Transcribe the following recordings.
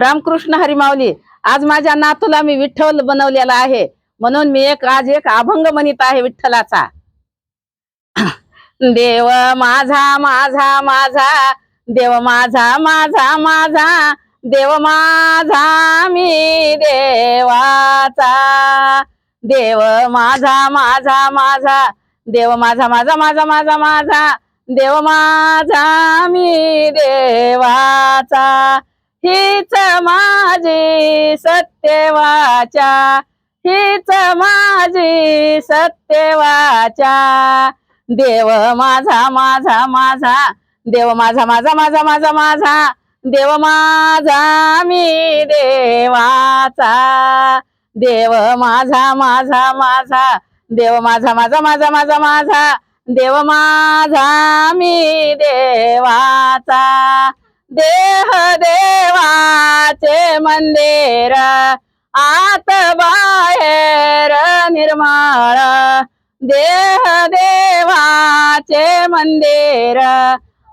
रामकृष्ण हरी माऊली. आज माझ्या नातूला मी विठ्ठल बनवलेला आहे, म्हणून मी आज एक अभंग म्हणत आहे विठ्ठलाचा. देव माझा माझा माझा, देव माझा माझा माझा, देव माझा मी देवाचा. देव माझा माझा माझा, देव माझा माझा माझा माझा माझा, देव माझा मी देवाचा. हीच माझी सत्यवाचा, हीच माझी सत्यवाचा. देव माझा माझा माझा, देव माझा माझा माझा माझा माझा, देव माझा मी देवाचा. देव माझा माझा माझा, देव माझा माझा माझा माझा माझा, देव माझा मी देवाचा. देह देवाचे मंदिर, आत बाहेर निर्मळ. देह देवाचे मंदिर,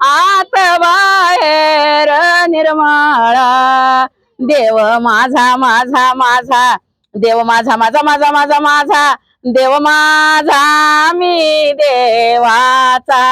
आत बाहेर निर्मळ. देव माझा माझा माझा, देव माझा माझा माझा माझा माझा, देव माझा मी देवाचा.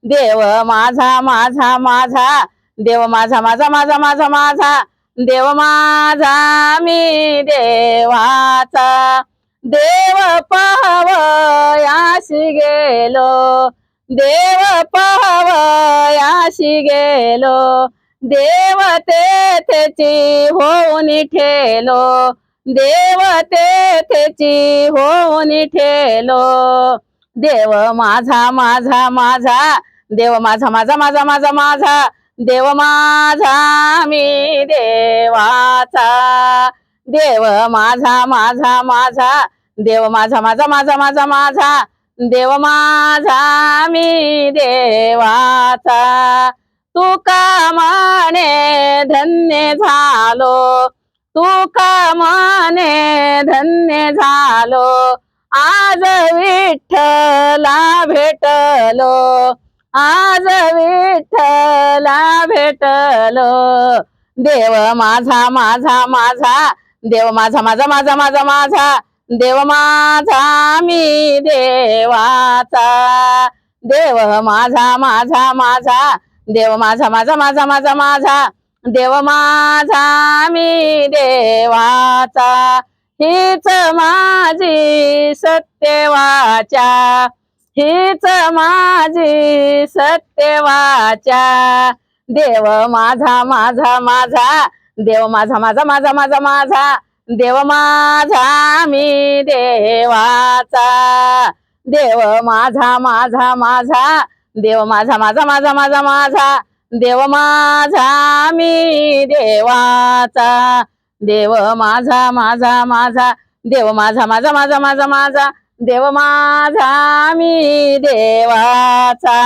देव माझा माझा माझा, देव माझा माझा माझा माझा माझा, देव माझा मी देवाचा. देव पाहवयासी गेलो, देव पाहवयासी गेलो, देव तेथेची होऊन ठेलो, देव तेथेची होऊन ठेलो. देव माझा माझा माझा, देव माझा माझा माझा माझा माझा, देव माझा मी देवाचा. देव माझा माझा माझा, देव माझा माझा माझा माझा माझा, देव माझा मी देवाचा. तुका माने धन्य झालो, तुका माने धन्य झालो, आज विठ्ठला भेटलो, आज विठ्ठला भेटलो. देव माझा माझा माझा, देव माझा माझा माझा माझा माझा, देव माझा मी देवाचा. देव माझा माझा माझा, देव माझा माझा माझा माझा माझा, देव माझा मी देवाचा. हीच माझी सत्यवाचा, हीच माझी सत्यवाचा. देव माझा माझा माझा, देव माझा माझा माझा माझा माझा, देव माझा मी देवाचा. देव माझा माझा माझा, देव माझा माझा माझा माझा माझा, देव माझा मी देवाचा. देव माझा माझा माझा, देव माझा माझा माझा माझा माझा, देव माझा मी देवाचा.